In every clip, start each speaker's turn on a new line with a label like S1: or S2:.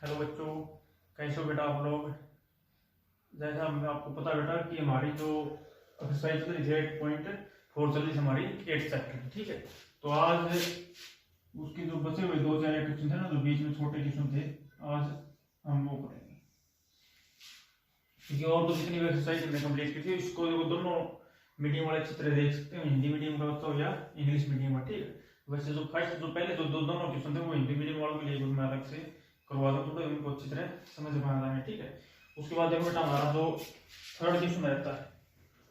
S1: Hello बच्चों, कैसे हो बेटा आप लोग। जैसा आपको पता बेटा कि हमारी जो एक्सरसाइज चल रही है 8.4 चल रही है हमारी 8th चैप्टर की, ठीक है। तो आज उसके जो बचे हुए 2-4 क्वेश्चन थे ना, जो बीच में छोटे क्वेश्चन थे, आज हम वो करेंगे क्योंकि और तो जितनी भी एक्सरसाइज हमने कंप्लीट की थी उसको दोनों मीडियम वाले अच्छी तरह देख सकते हो, हिंदी मीडियम का बच्चा हो या इंग्लिश मीडियम का, ठीक है। वैसे जो पहले दोनों क्वेश्चन थे वो हिंदी मीडियम वालों के लिए मैं अलग से करवा दो तो उनको अच्छी तरह समझ में आ जाए, ठीक है। उसके बाद देखो बेटा हमारा जो थर्ड क्वेश्चन रहता है,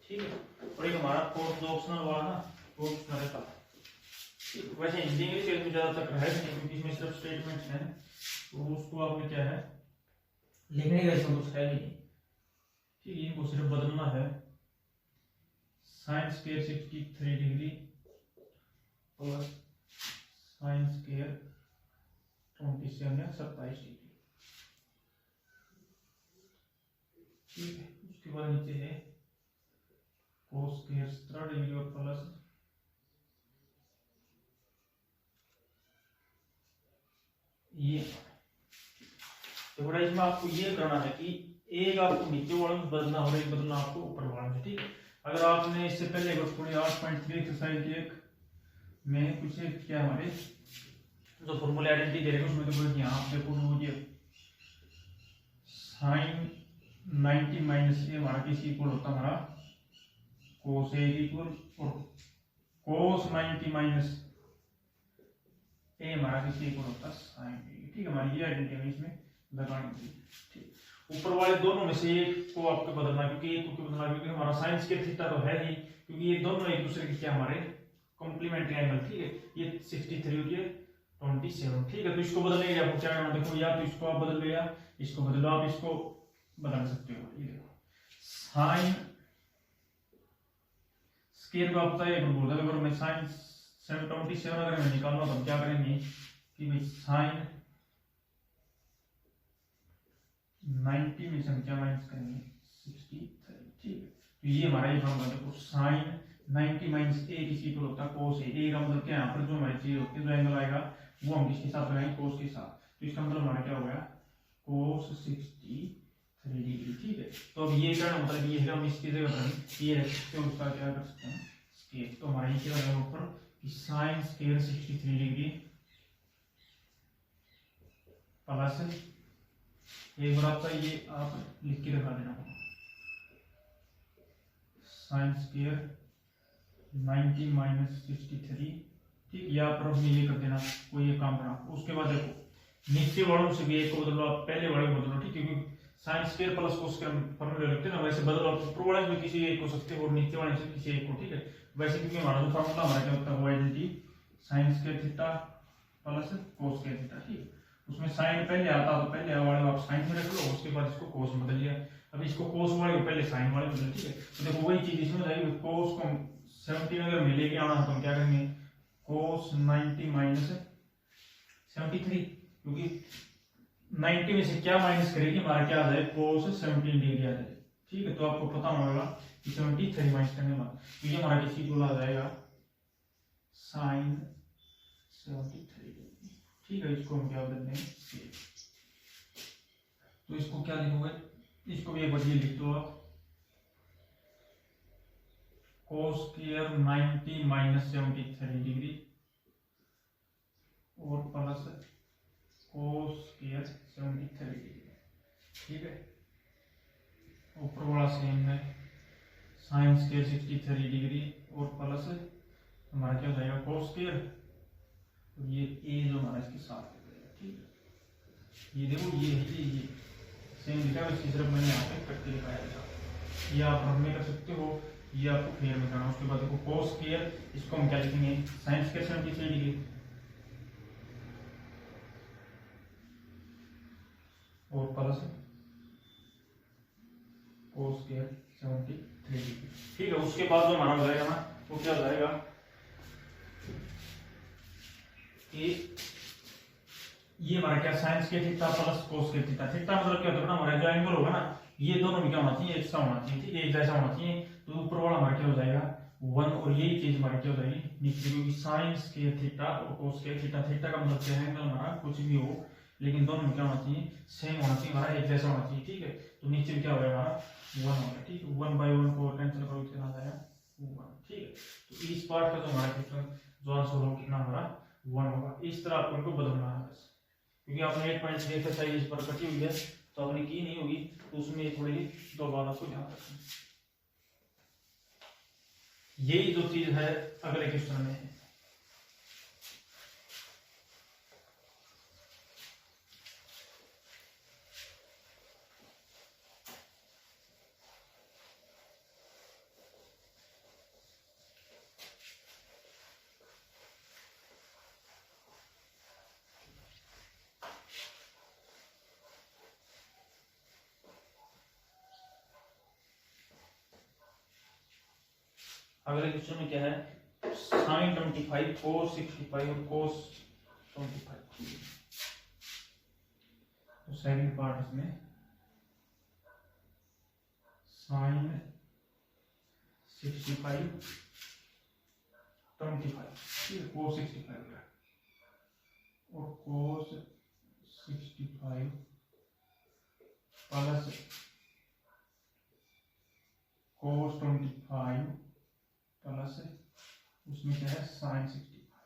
S1: ठीक है, और एक हमारा फोर्थ जो ऑप्शनल वाला ना वो ऑप्शनल रहता है। वैसे हिंदी इंग्लिश में ज्यादातर है नहीं क्योंकि इसमें सिर्फ स्टेटमेंट है, तो उसको आपने क्या है लिखने का इसमें कुछ है नहीं, ठीक है। इनको सिर्फ बदलना है। Sine square 63 degree plus sine square 27 या 27 डिग्री, ठीक है। उसके बाद नीचे है cos स्क्वायर 17 डिग्री और प्लस ये। तो बड़ा इसमें आपको ये करना है कि एक आपको नीचे वाले में बदलना और एक बदलना आपको ऊपर वाले में, ठीक है। अगर आपने इससे पहले थोड़ी 8.3 एक्सरसाइज एक में कुछ क्या हमारे जो फॉर्मूला आइडेंटिटी दे रहे हैं उसमें तो बोल यहाँ पे पूर्ण ये साइन 90 माइनस ए हमारा किसी इक्वल होता हमारा कोस ए इक्वल और कोस 90 माइनस ए हमारा किसी इक्वल होता साइन ए, ठीक है। हमारी ये आइडेंटिटी हमें इसमें लगानी होगी, ठीक। ऊपर वाले दोनों में से एक को आपको बदलना, क्योंकि एक को क्यों बदलना, क्योंकि हमारा साइन स्क्वायर थीटा तो है ही, क्योंकि ये दोनों एक दूसरे के क्या हमारे कॉम्प्लीमेंट्री एंगल, ठीक है। ये 63 और ये 27, ठीक है। तो इसको बदलने के लिए आपको क्या करना, देखो या तो इसको आप बदल लो या इसको बदल लो, आप इसको बदल सकते हो। ये देखो साइन स्क्वायर का पता है बोल रहा, अगर मैं साइन 27 अगर मैं निकालना तो हम क्या करेंगे कि भाई साइन 90 में से हम क्या माइनस करेंगे 63, ठीक है। तो ये हमारा ये फॉर्मूला देखो साइन 90 माइनस ए किसी इक्वल होता है कोस ए का मतलब क्या यहाँ पर जो हमारी चीज होती है जो एंगल आएगा वो हम किसके साथ लगाएंगे कोस के साथ, तो इसका मतलब हमारा क्या हो गया कोस 63 डिग्री, ठीक है। तो अब ये क्या मतलब ये है हम इसकी जगह पर ये रख सकते हैं, उसका क्या कर सकते हैं स्क्वायर, तो हमारा ये क्या हो गया ऊपर कि साइन स्क्वायर 63 डिग्री प्लस एक बार आपका ये आप लिख के रखा देना साइन स्क्वायर 90 माइनस 63, ठीक। या पर अपने ये कर देना कोई ये काम करना। उसके बाद देखो नीचे वालों से भी एक को बदलो, आप पहले वाले को बदलो, ठीक है, क्योंकि साइन स्क्वायर प्लस कोस के फॉर्मूले रखते हैं ना, वैसे बदलो आप ऊपर वाले में किसी एक को सकते हो और नीचे वाले से किसी एक को, ठीक है। वैसे क्योंकि हमारा जो फॉर्मूला हमारा क्या होता है वो identity sine square theta plus cos square theta, ठीक है। उसमें साइन पहले आता तो पहले वाले को आप साइन में रख लो, उसके बाद इसको कोस में बदल लिया। अब इसको कोस वाले को पहले साइन वाले बदल, ठीक है। तो देखो वही चीज इसमें जाएगी, कोस को 17 अगर में लेके आना तो हम क्या करेंगे कोस 90 माइनस 73, क्योंकि 90 में से क्या माइनस करेगी हमारा क्या आ जाए कोस 17 डिग्री आ जाए, ठीक है। तो आपको पता होगा कि 73 माइनस करने के बाद तो ये हमारा किसी को आ जाएगा साइन 73 डिग्री, ठीक है। इसको हम क्या बदल देंगे, तो इसको क्या लिखोगे, इसको भी एक बार ये लिख दो आप कोस स्क्वायर 90 माइनस 73 डिग्री और प्लस कोस स्क्वायर 73 डिग्री, ठीक है। ऊपर वाला सेम है साइन स्क्वायर 63 डिग्री और प्लस हमारा क्या हो जाएगा कोस स्क्वायर, ये ए जो हमारा इसके साथ हो जाएगा, ठीक है। ये देखो ये सेम लिखा है, इसकी तरफ मैंने यहाँ पे करके लिखाया था, ये आप रब में कर सकते हो, ये आपको क्लियर में करना। उसके बाद देखो कोस स्क्वायर इसको हम क्या लिखेंगे साइन स्क्वायर 73 डिग्री और प्लस कोस स्क्वायर 73 डिग्री, ठीक है। उसके बाद जो हमारा हो जाएगा ना वो क्या हो जाएगा कि ये हमारा क्या sine square theta plus cos square theta, theta मतलब क्या होता है ना हमारा जो एंगल होगा ना ये दोनों में क्या होना चाहिए एक सा होना चाहिए, ठीक है, एक जैसा होना चाहिए। तो ऊपर वाला हमारा क्या हो जाएगा 1 और यही चीज हमारी क्या हो जाएगी नीचे, क्योंकि साइन स्क्वायर थीटा और कोस स्क्वायर थीटा, थीटा का मतलब क्या है एंगल हमारा कुछ भी हो लेकिन दोनों में क्या होना चाहिए, सेम होना चाहिए, हमारा एक जैसा होना चाहिए। ठीक है, तो नीचे भी क्या होगा हमारा 1 होगा। ठीक है, 1/1 को कैंसिल करो, कितना आ जाएगा 1। ठीक है, तो इस पार्ट का जो हमारा क्वेश्चन जो आंसर होगा कितना हमारा 1 होगा। इस तरह आपको इनको बदलना है बस, क्योंकि आपने 8.3 एक्सरसाइज इस पर कटी हुई है तो आपने की नहीं होगी, तो उसमें थोड़ी दो बात आपको ध्यान रखना। यही जो चीज है अगले क्वेश्चन में है। अगले क्वेश्चन में क्या है, sin 25 cos 65 और cos 25। तो सेकंड पार्ट इसमें sin 65 25, ठीक है, cos 65 और cos 65 प्लस cos 25 प्लस उसमें क्या है sin 65।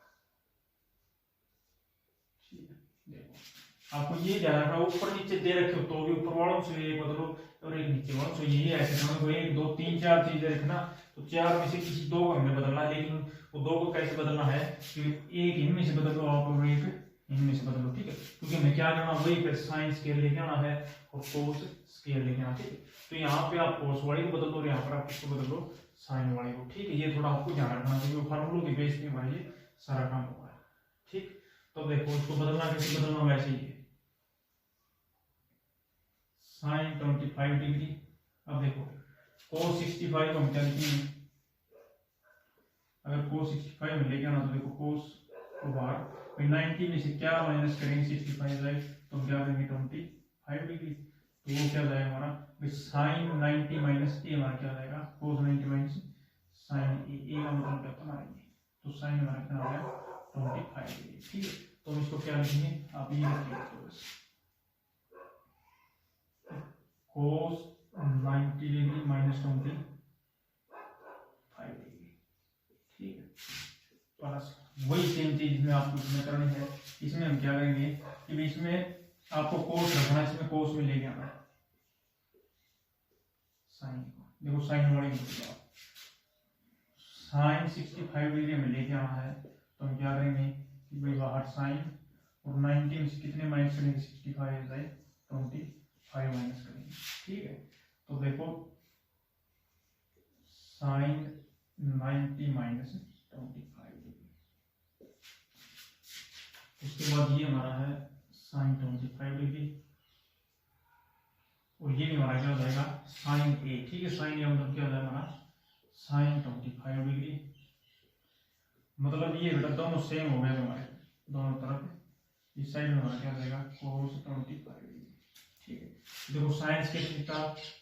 S1: ठीक है, देखो आपको ये ध्यान रखना, ऊपर नीचे दे रखे हो तो भी ऊपर वालों से एक बदलो और एक नीचे वालों से, यही ऐसे करना। तो 1 2 3 4 चीजें रखना, तो 4 में से किसी 2 को हमने बदलना है, लेकिन वो 2 को कैसे बदलना है कि एक इनमें से बदलो आप और एक इनमें से बदलो। ठीक है, क्योंकि हमें क्या करना, वही फिर साइन स्केयर लेके आना है और कोस स्केयर लेके आना। ठीक है, तो यहाँ पे आप कोस वाली को बदलो और यहाँ पर आप किसको बदलो, साइन वाली को। ठीक है, ये थोड़ा आपको ध्यान रखना, क्योंकि फार्मूलों के बेस पे हमारे ये सारा काम होगा। ठीक, तो देखो उसको बदलना कैसे, बदलना वैसे ही है, साइन 25 डिग्री। अब देखो cos 65 को हम क्या लिखेंगे, अगर cos 65 में लेके आना तो देखो cos को बाहर 90 में से क्या माइनस करेंगे 65 जाए तो हम क्या करेंगे 25 डिग्री। तो वो क्या जाएगा हमारा साइन 90 माइनस ए, हमारा क्या जाएगा cos 90 माइनस साइन ए का मतलब क्या बनाएंगे, तो साइन हमारा कितना आ गया 25 डिग्री। ठीक है, तो हम इसको क्या लिखेंगे, आप ये लिखिए बस cos 90 डिग्री माइनस 25 डिग्री। ठीक है, प्लस वही सेम चीज इसमें आपको इसमें करनी है। इसमें हम क्या करेंगे कि इसमें आपको कोस रखना है, इसमें कोस में लेके आना है साइन को। देखो साइन वाली साइन 65 डिग्री में लेके आना है, तो हम क्या करेंगे कि भाई बाहर साइन और 90 में से कितने माइनस करेंगे 65 जाए 25 माइनस करेंगे। ठीक है, तो देखो साइन 90 माइनस 25 डिग्री, उसके बाद ये हमारा है साइन 25 डिग्री और ये भी हमारा क्या हो जाएगा साइन ए। ठीक है, साइन ए मतलब क्या हो जाएगा हमारा साइन 25 डिग्री, मतलब ये बेटा दोनों सेम हो गए हमारे दोनों तरफ, इस साइड में हमारा क्या हो जाएगा cos 25 डिग्री। ठीक है, देखो साइन के थीटा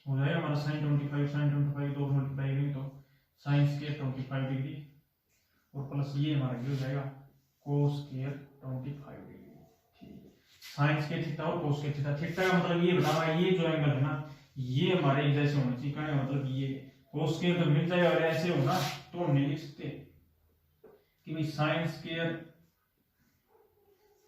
S1: हो जाएगा हमारा साइन 25 दो मल्टीप्लाई करेंगे तो साइन स्क्वायर 25 डिग्री और प्लस ये हमारा क्या हो जाएगा cos स्क्वायर 25 डिग्री। ठीक है, साइन स्क्वायर थीटा और cos स्क्वायर थीटा, थीटा का मतलब ये बता रहा है ये जो एंगल है ना ये हमारे एक जैसे होना चाहिए, कहने का मतलब ये cos स्क्वायर तो मिल जाएगा और ऐसे होना तो हम नहीं लिख सकते कि भाई साइन स्क्वायर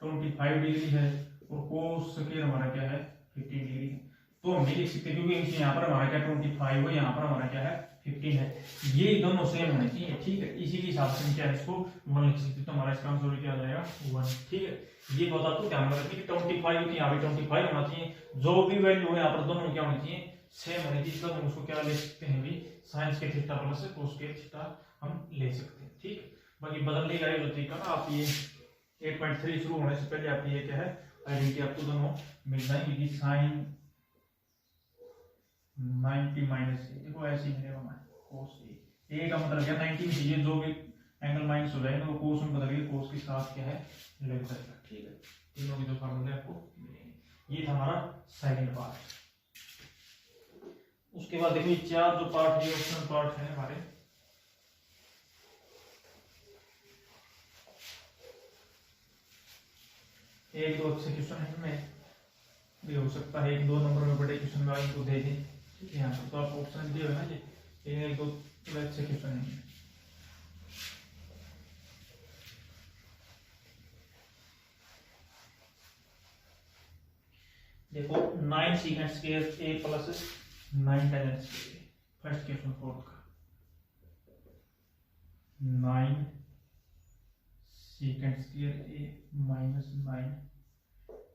S1: 25 डिग्री है और cos स्क्वायर हमारा क्या है 15 डिग्री है, तो हम नहीं लिख सकते क्योंकि यहाँ पर हमारा क्या 25 है, यहाँ पर हमारा क्या है 15 है, ये दोनों सेम होने चाहिए। ठीक है, इसी के हिसाब से हम क्या है इसको 1 लिख सकते, तो हमारा इसका आंसर क्या आ जाएगा 1। ठीक है, ये बात आपको ध्यान में रखिए कि 25 की यहाँ पे 25 होना चाहिए, जो भी वैल्यू है यहाँ पर दोनों क्या होनी चाहिए सेम होनी चाहिए, तब हम उसको क्या ले सकते हैं भी साइन के थीटा प्लस cos के थीटा हम ले सकते हैं। ठीक है, बाकी बदलने का जो तरीका ना आप ये 8.3 शुरू होने से पहले आप ये क्या है आइडेंटिटी आपको दोनों मिल जाएंगे कि साइन 90 माइनस ए, देखो ऐसे ही मिलेगा हमारे cos ए का मतलब क्या 90 में ये जो भी एंगल माइनस हो जाएगा वो cos में बदल के cos के साथ क्या है लग जाएगा। ठीक है, तीनों के जो फार्मूले आपको मिलेंगे। ये था हमारा सेकंड पार्ट। उसके बाद देखो ये चार जो पार्ट है ऑप्शनल पार्ट है हमारे, एक दो अच्छे क्वेश्चन है में भी हो सकता है, एक दो नंबर में बड़े क्वेश्चन में इनको दे दें, ठीक है। यहाँ पर तो आप ऑप्शन दिए हुए ना जी, एक दो अच्छे क्वेश्चन है। देखो 9 secant square a plus 9 tan square, first question fourth का 9 secant square a minus 9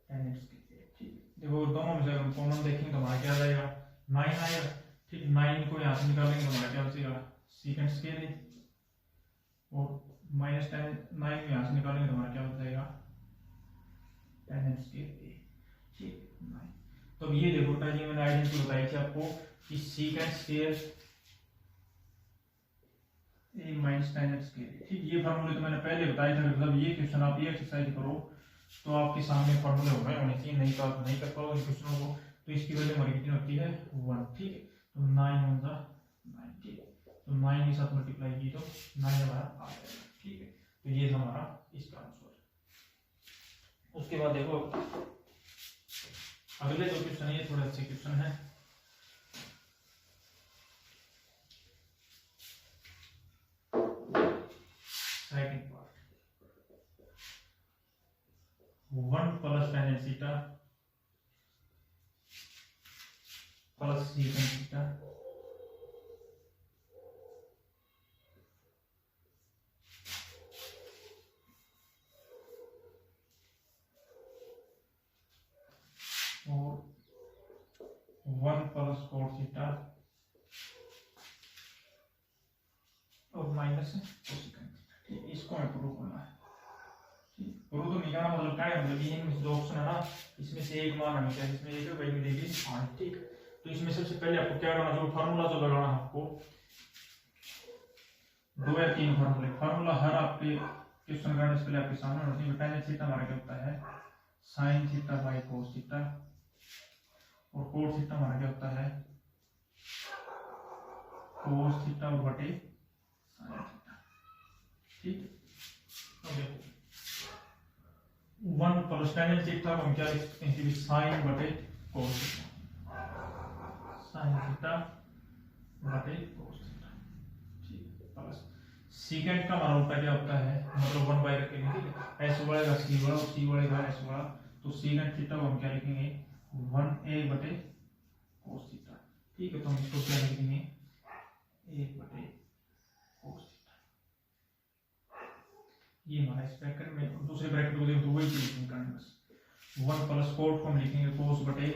S1: tan square, ठीक। देखो दोनों में से हम कॉमन देखेंगे तो हमारा क्या आएगा 9 आएगा, ठीक। 9 को यहाँ से निकालेंगे तो हमारा क्या बचेगा सीकेंड स्क्वायर है, और माइनस 9 को यहाँ से निकालेंगे तो हमारा क्या बचेगा tan स्क्वायर a, ठीक। तो ये देखो ये मैंने आइडेंटिटी बताई थी आपको कि secant square a minus tan square, ठीक। ये फार्मूले तो मैंने पहले बताया था, मतलब ये क्वेश्चन आप ये एक्सरसाइज करो तो आपके सामने फार्मूले हो गए होने चाहिए, नहीं तो आप नहीं कर पाओगे इन क्वेश्चनों को। तो इसकी वैल्यू हमारी कितनी होती है 1, ठीक है। तो 9 × 9, ठीक है। तो 9 के साथ मल्टीप्लाई की तो 9 हमारा आ जाएगा, ठीक है। तो ये हमारा इसका आंसर। उसके बाद देखो अगले जो क्वेश्चन है ये थोड़े अच्छे क्वेश्चन है। Second part 1 plus tan theta plus secant theta और 1 प्लस cos थीटा और माइनस कोसेकेंड थीटा, ठीक। इसको हमें प्रूव करना है, ठीक। प्रूव तो निकालना मतलब क्या है, मतलब ये जो ऑप्शन है ना इसमें से एक मान हमें चाहिए, इसमें एक वैल्यू देगी 5, ठीक। तो इसमें सबसे पहले आपको क्या करना, जो फार्मूला जो लगाना है आपको 2 या 3 फार्मूला हर आपके क्वेश्चन करने से पहले आपके सामने होना चाहिए। tan थीटा हमारा क्या होता है sin theta by cos theta, और cos थीटा हमारा क्या होता है cos थीटा और बटे sin थीटा, ठीक। तो देखो 1 प्लस tan थीटा को हम क्या लिख सकते हैं sin बटे cos थीटा, sin थीटा बटे cos थीटा, ठीक। प्लस सीकेंड का मान उल्टा क्या होता है, मतलब 1 बाई रखेंगे, ठीक है। s बढ़ेगा c बढ़ा और c बढ़ेगा s बढ़ा, तो सीकेंड थीटा को हम क्या लिखेंगे 1a बटे cos थीटा, ठीक है। तो हम इसको क्या लिखेंगे 1 बटे cos थीटा, ये हमारा इस ब्रैकेट में। दूसरे ब्रैकेट को देखो तो वही चीज निकालनी बस, 1 प्लस cos को हम लिखेंगे cos बटे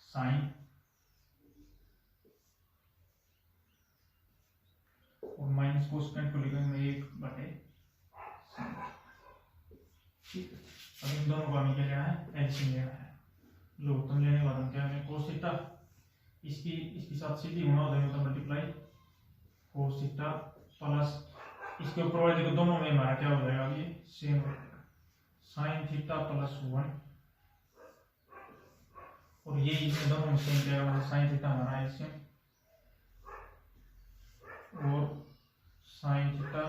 S1: sin, और माइनस कोसेकेंड को लिखेंगे 1 बटे sin, ठीक है। अब इन दोनों को हमें क्या लेना है एलसीएम लेना है, लो तुम लेने के बाद हम क्या करेंगे cos थीटा इसके साथ सीधी गुणा हो जाएगा तो मल्टीप्लाई cos थीटा प्लस इसके ऊपर वाले देखो दोनों में हमारा क्या हो जाएगा ये सेम हो जाएगा sin थीटा प्लस 1, और ये इसमें दोनों में सेम क्या होगा sin थीटा हमारा एलसीएम और sin theta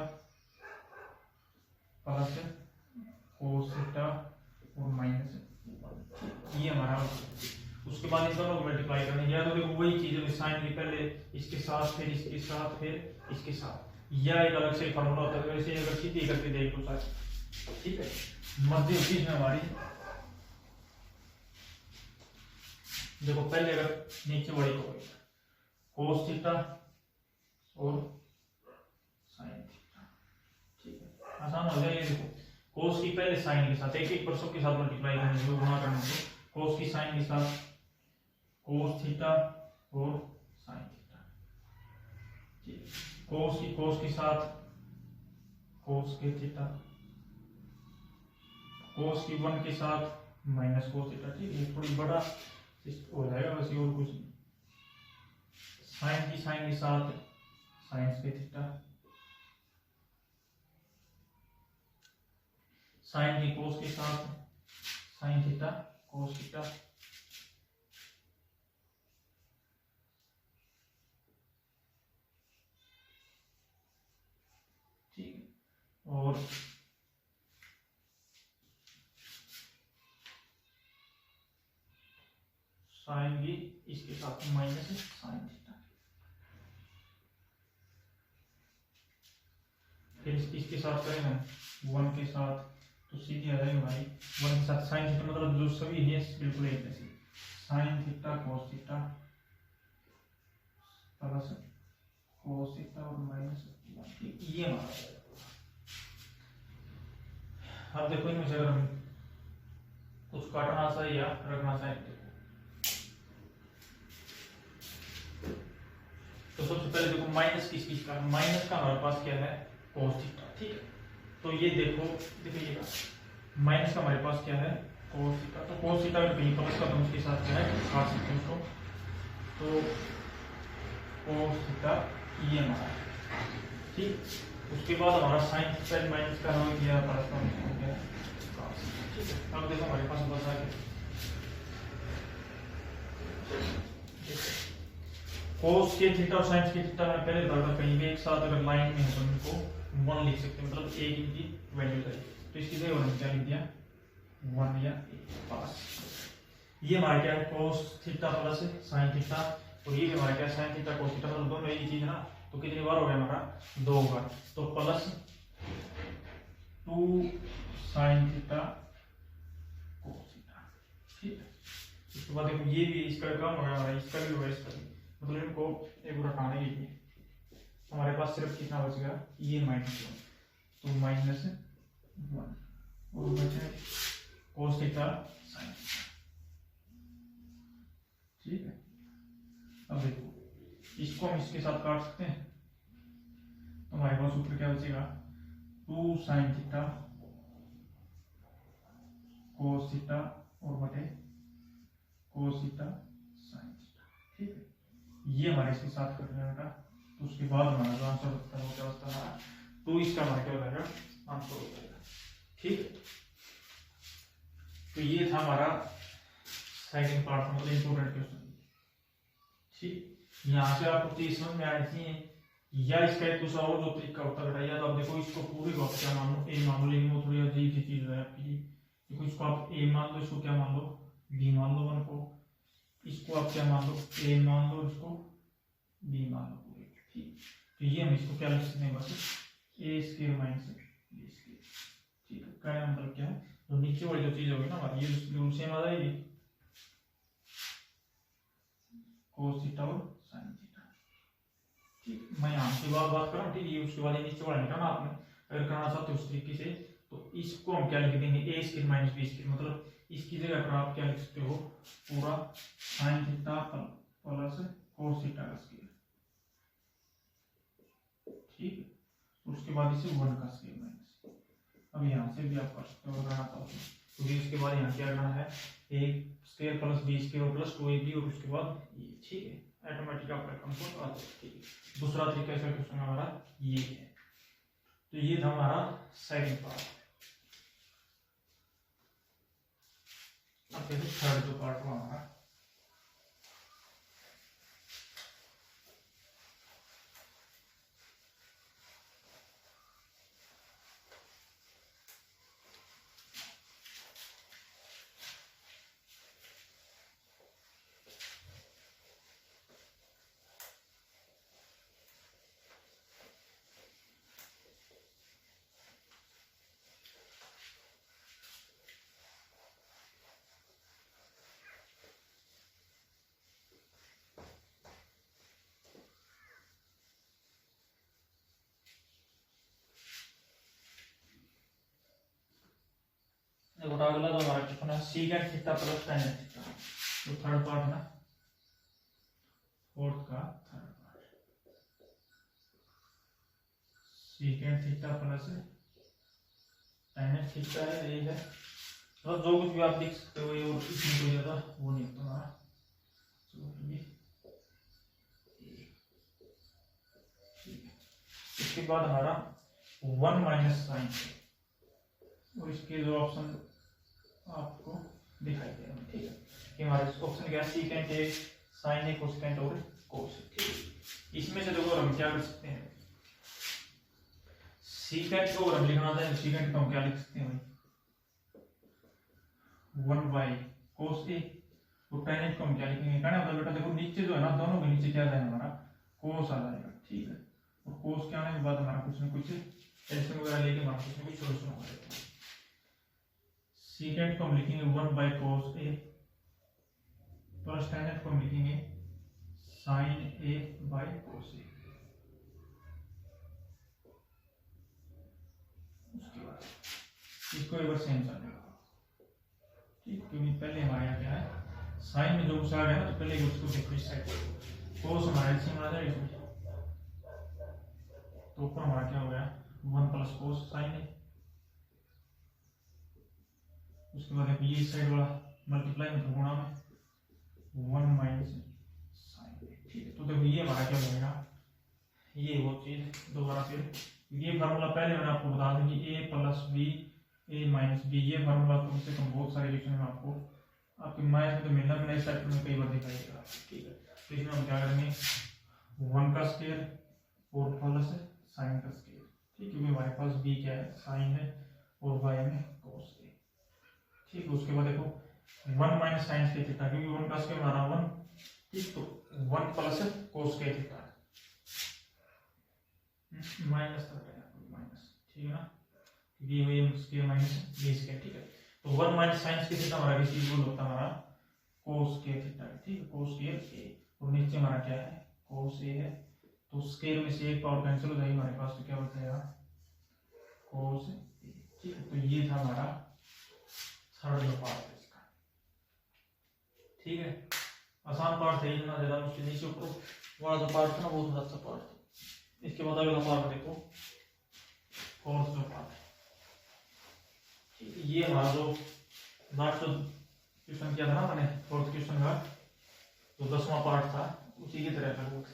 S1: plus cos theta और माइनस, ये हमारा। उसके बाद इन दोनों को मल्टीप्लाई करने, या तो देखो वही चीज है साइन के पहले इसके साथ फिर इसके साथ फिर इसके साथ, या एक अलग से फार्मूला होता है। वैसे अगर सीधी करके देख लो सर, ठीक है। मध्य चीज में हमारी देखो पहले अगर नीचे बड़ी को cos थीटा और sin थीटा, ठीक है। आसान हो जाएगा। देखो cos की पहले sin के साथ एक परसों के साथ मल्टीप्लाई करने को गुणा करने को, cos की sin के साथ cos थीटा और sin थीटा, ठीक। cos के साथ cos के थीटा, cos की 1 के साथ माइनस cos थीटा, ठीक है। थोड़ी बड़ा हो जाएगा वैसे और कुछ नहीं। sin की sin के साथ sin के थीटा, sin की cos के साथ sin थीटा cos थीटा, ठीक है। और साइन भी इसके साथ माइनस साइन थीटा, फिर इसके साथ करेंगे 1 के साथ, तो सीधी आ जाएगी हमारी 1 के साथ साइन थीटा, मतलब जो सभी है बिल्कुल एक जैसे, sine theta cos theta plus cos theta और माइनस, ये हमारा। अब देखो इनमें से अगर हम कुछ काटना चाहिए या रखना चाहिए, तो सबसे पहले देखो माइनस किस का, माइनस का हमारे पास क्या है cos थीटा, ठीक है। तो ये देखो देखिएगा माइनस का हमारे पास क्या है cos थीटा, तो cos थीटा अगर कहीं प्लस का तो उसके साथ क्या है काट सकते हैं उसको, तो cos थीटा ये हमारा, ठीक। उसके बाद हमारा sin थीटा माइनस का हो गया प्लस का हो गया cos, ठीक है। अब देखो हमारे पास बचा है कोस के थीटा और साइन के थीटा में पहले बता कहीं भी एक साथ अगर लाइन में है तो इनको 1 लिख सकते हैं, मतलब एक इनकी वैल्यू है, तो इसकी जगह हमने क्या लिख दिया 1 या पास। ये हमारा क्या है cos theta plus sine theta, और ये हमारा क्या साइन थीटा कोस थीटा, मतलब दोनों एक ही चीज है ना, तो कितनी बार हो गया हमारा 2 बार, तो plus 2 sine theta cos theta, ठीक है। उसके बाद देखो ये भी इसका काम हो गया हमारा, इसका भी होगा, इसका भी, मतलब इनको एक बार हटाने के लिए हमारे पास सिर्फ कितना बच गया ये -1, तो -1 और बचे cos थीटा sin थीटा, ठीक है। अब देखो इसको हम इसके साथ काट सकते हैं, तो हमारे पास सूत्र क्या बचेगा 2 sin थीटा cos थीटा और बटे cos थीटा sin थीटा, ठीक है। ये हमारे इसके साथ कर दिया बेटा, तो उसके बाद हमारा जो आंसर होता है वो क्या होता है, तो इसका हमारा क्या हो जाएगा आंसर हो जाएगा, ठीक। तो ये था हमारा सेकंड पार्ट, मतलब इंपॉर्टेंट क्वेश्चन, ठीक। यहाँ से आपको चीज समझ में आई थी, या इसका एक दूसरा और जो तरीका होता है, या तो आप देखो इसको पूरे को आप क्या मान लो ए मान लो, लेकिन वो थोड़ी अजीब सी चीज है आपकी, देखो इसको आप ए मान लो, इसको क्या मान लो बी मान लो 1 को, इसको आप क्या मान लो ए मान लो, इसको बी मान लो पूरे, ठीक। तो ये हम इसको क्या लिख सकते हैं बस ए स्क्वायर माइनस बी स्क्वायर, ठीक है। कहने का मतलब क्या है, तो नीचे वाली जो चीज होगी ना हमारी ये बिल्कुल सेम आ जाएगी cos थीटा और sin थीटा, ठीक। मैं यहाँ की बात कर रहा हूँ, ठीक है। उसके बाद नीचे वाला निकालना आपने, अगर करना चाहते हो उस तरीके से, तो इसको हम क्या लिख देंगे ए स्क्वायर माइनस बी स्क्वायर, मतलब इसकी जगह पर आप क्या लिख सकते हो पूरा sin theta plus cos theta का स्क्वायर, ठीक है। उसके बाद इसे 1 का स्क्वायर माइनस, अब यहाँ से भी आप कर सकते हो करना चाहो तो भी। उसके बाद यहाँ क्या करना है a square plus b square plus 2ab, और उसके बाद ये, ठीक है। ऑटोमेटिक आपका कंपोज आ जाएगा, ठीक है। दूसरा तरीका इसका क्वेश्चन हमारा ये है, तो ये था हमारा सेकंड पार्ट। अब देखो थर्ड जो पार्ट हुआ हमारा, देखो अगला जो हमारा क्वेश्चन है secant theta plus tan theta, तो थर्ड पार्ट ना, फोर्थ का third part, secant theta plus tan theta है, यही है। मतलब जो कुछ भी आप लिख सकते हो, ये और इसमें कोई ज्यादा वो नहीं होता हमारा, इसके बाद हमारा 1 माइनस साइन, और इसके जो ऑप्शन आपको दिखाई दे रहा है, ठीक है। कि हमारे ऑप्शन क्या है सीकेंट है, साइन है, कोसेकेंट और कोस, ठीक है। इसमें से देखो हम क्या कर सकते हैं, सीकेंट को अगर हम लिखना चाहें तो सीकेंट को हम क्या लिख सकते हैं भाई 1 बाई कोस ए, तो tan h को हम क्या लिखेंगे, कहना मतलब बेटा देखो नीचे जो है ना दोनों के नीचे क्या जाएगा हमारा cos आ जाएगा, ठीक है। और cos के आने के बाद हमारा कुछ ना कुछ एल्सियम वगैरह लेके हमारा कुछ ना कुछ सॉल्यूशन होगा। secant को हम लिखेंगे 1 cos a plus tan h को हम लिखेंगे sin a cos a। उसके बाद इसको एक बार सेम कर देगा, ठीक, क्योंकि पहले हमारे यहाँ क्या है साइन में जो कुछ आ गया ना तो पहले उसको देखो इस साइड कोस हमारा एलसीएम आ जाएगा इसमें, तो ऊपर हमारा क्या हो गया 1 प्लस कोस साइन है। उसके बाद ये इस साइड वाला मल्टीप्लाई मतलब गुणा में 1 माइनस साइन है, ठीक है। तो देखो ये हमारा क्या हो जाएगा, ये वो चीज दोबारा फिर ये फार्मूला पहले मैंने आपको बता दें कि a plus B a minus B, ये फार्मूला कम से कम बहुत सारे रिएक्शन में आपको आपके मैथ में तो मिलना भी नहीं, सेक्टर में कई बार दिखाई देगा, ठीक है। तो इसमें हम क्या करेंगे 1 का स्क्वायर और प्लस साइन का स्क्वायर, ठीक, क्योंकि हमारे पास b क्या है साइन है और y में cos है, ठीक। उसके बाद देखो 1 माइनस साइन के थीटा, क्योंकि 1 का स्क्वायर हमारा 1, ठीक, तो 1 प्लस cos के थीटा माइनस माइनस, ठीक है ना, क्योंकि ये स्क्वायर माइनस b स्क्वायर, ठीक है। तो 1 माइनस साइन के थीटा हमारा किसी इक्वल होता है हमारा cos के थीटा, ठीक है, cos के a, और नीचे हमारा क्या है cos a है, तो स्क्वायर में से एक पावर कैंसिल हो जाएगी हमारे पास, तो क्या बचेगा cos a, ठीक है। तो ये था हमारा थर्ड पार्ट है इसका, ठीक है। आसान पार्ट है, इतना ज्यादा मुश्किल नहीं, ऊपर वाला जो पार्ट था ना वो थोड़ा अच्छा पार्ट था। इसके बाद अगला पार्ट देखो फोर्थ जो पार्ट है, ठीक है। ये हमारा जो लास्ट क्वेश्चन किया था ना मैंने फोर्थ क्वेश्चन का जो 10वां पार्ट था उसी की तरह लगभग।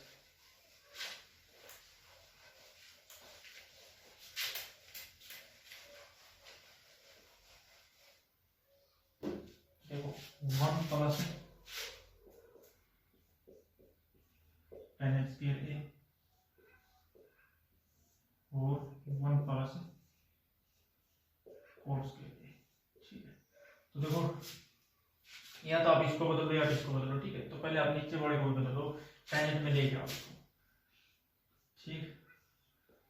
S1: देखो 1 plus tan h square a और 1 प्लस cos स्क्वायर a, ठीक है। तो देखो या तो आप इसको बदल दो या इसको बदलो, ठीक है। तो पहले आप नीचे वाले को बदलो, tan h में लेके आओ इसको, ठीक,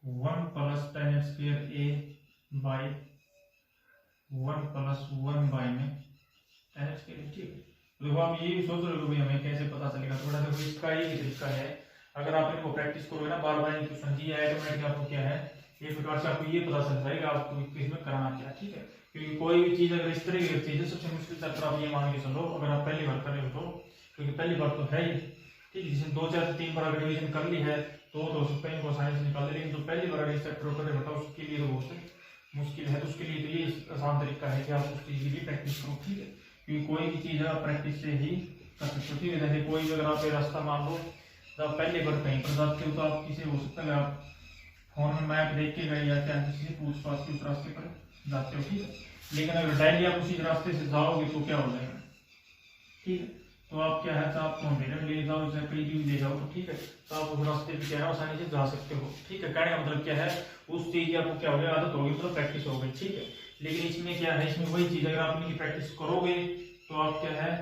S1: 1 plus tan h square a by 1 plus 1 by में tan h स्क्वायर, ठीक है। तो देखो आप ये भी सोच रहे हो भाई हमें कैसे पता चलेगा, थोड़ा देखो इसका ये तरीका है, अगर आप इनको प्रैक्टिस करोगे ना बार बार इनको समझिए ऑटोमेटिक आपको क्या है एक प्रकार से आपको ये पता चल जाएगा आपको किस में कराना क्या, ठीक है। क्योंकि कोई भी चीज अगर इस तरह की चीज है सबसे मुश्किल चैप्टर आप ये मान के चलो अगर आप पहली बार कर रहे हो तो, क्योंकि पहली बार तो है ही, ठीक है। जिसने 2 4 से 3 बार अगर रिवीजन कर ली है तो हो सकता है इनको साइंस निकाल दे, लेकिन जो पहली बार इस चैप्टर को कर रहे हो उसके लिए तो बहुत मुश्किल है। तो उसके लिए तो ये आसान तरीका है कि आप उस चीज की भी प्रैक्टिस करो, ठीक है। क्योंकि कोई भी चीज आप प्रैक्टिस से ही कर सकते हो, ठीक है। जैसे कोई भी अगर आप रास्ता मान लो जब पहली बार कहीं पर जाते हो तो आप किसी हो सकता है आप फोन में मैप देख के गए या क्या किसी से पूछ पाछ के उस रास्ते पर जाते हो, ठीक है। लेकिन अगर डेली आप उसी रास्ते से जाओगे तो क्या हो जाएगा, ठीक है। तो आप क्या है तो आप अंधेरे में ले जाओ चाहे कहीं भी ले जाओ तो ठीक है, तो आप उस रास्ते पे क्या है आसानी से जा सकते हो, ठीक है। कहने का मतलब क्या है उस चीज की आपको क्या हो गया आदत होगी तो प्रैक्टिस हो गई, ठीक है। लेकिन इसमें क्या है इसमें वही चीज अगर आप इनकी प्रैक्टिस करोगे तो आप क्या है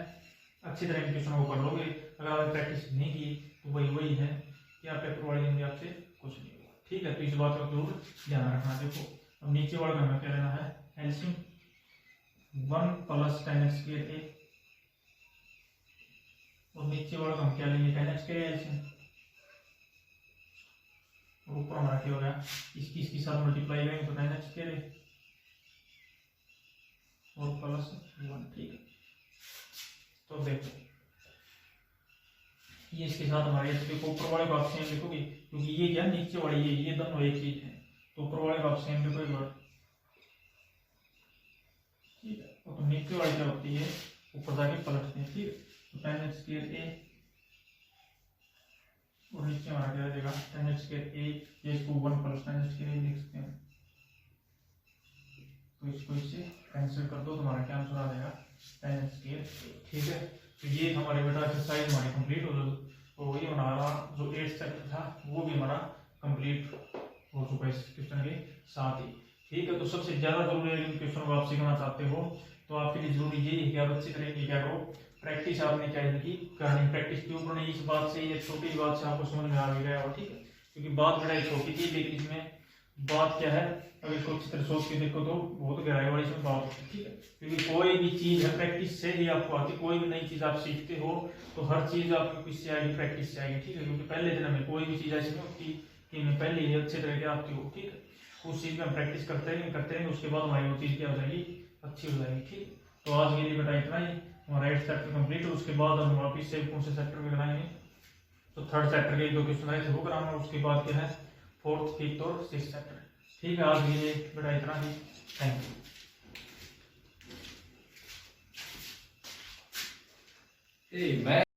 S1: अच्छी तरह के क्वेश्चन को कर लोगे, अगर आपने प्रैक्टिस नहीं की तो वही है कि आप पेपर वाले दिन में आपसे कुछ नहीं होगा, ठीक है। तो इस बात का जरूर ध्यान रखना। देखो अब नीचे वाला का हमें क्या लेना है LCM 1 plus tan h square a और नीचे वाला का हम क्या लेंगे tan h स्क्वायर एलसीएम, और ऊपर हमारा क्या हो गया इसकी साथ मल्टीप्लाई करेंगे तो tan h स्क्वायर और प्लस 1, ठीक है। तो देखो ये इसके साथ हमारे देखो ऊपर वाले को आप सेम लिखोगे क्योंकि ये क्या नीचे वाली ये दोनों एक चीज है, तो ऊपर वाले को आप सेम लिखो एक बार, ठीक है। तो नीचे वाली क्या होती है ऊपर जाके पलटते हैं, ठीक है। तो tan h स्क्वायर a और नीचे हमारा क्या रहेगा tan h स्क्वायर a, ये इसको 1 plus tan h square a लिख सकते हैं, तो इसको इससे कैंसिल कर दो तुम्हारा क्या आंसर आ जाएगा tan h स्क्वायर a, ठीक है। तो ये हमारे बेटा एक्सरसाइज हमारी कंप्लीट हो गई, हमारा जो 8th चैप्टर था वो भी हमारा कंप्लीट हो चुका है इस क्वेश्चन के साथ ही, ठीक है। तो सबसे ज्यादा जरूरी है इन क्वेश्चन को आप सीखना चाहते हो तो आपके लिए जरूरी यही है कि आप अच्छी तरह की क्या करो प्रैक्टिस आपने क्या है कि करनी, प्रैक्टिस क्यों करनी, इस बात से, ये छोटी बात से आपको समझ में आ भी गया हो, ठीक है। क्योंकि बात बड़ा छोटी थी, लेकिन इसमें बात क्या है, अगर इसको अच्छी तरह सोच के देखो तो बहुत गहराई वाली इसमें बात होती है, ठीक है। क्योंकि कोई भी चीज है प्रैक्टिस से ही आपको आती है, कोई भी नई चीज आप सीखते हो तो हर चीज आपको किससे आएगी, प्रैक्टिस से आएगी, ठीक है। क्योंकि पहले दिन में कोई भी चीज ऐसी नहीं होती कि मैं पहले ही अच्छे तरह के आती हो, ठीक है। उस चीज में हम प्रैक्टिस करते रहेंगे, उसके बाद हमारी वो चीज क्या हो जाएगी, अच्छी हो जाएगी, ठीक। तो आज के लिए बेटा इतना ही, हमारा 8th चैप्टर कंप्लीट है। उसके बाद हम वापिस से कौन से चैप्टर में कराएंगे, तो 3rd चैप्टर के 2 क्वेश्चन आए थे वो कराऊंगा। उसके बाद क्या है 4th, 5th और 6th चैप्टर, ठीक है। आज के लिए बेटा इतना ही, थैंक यू।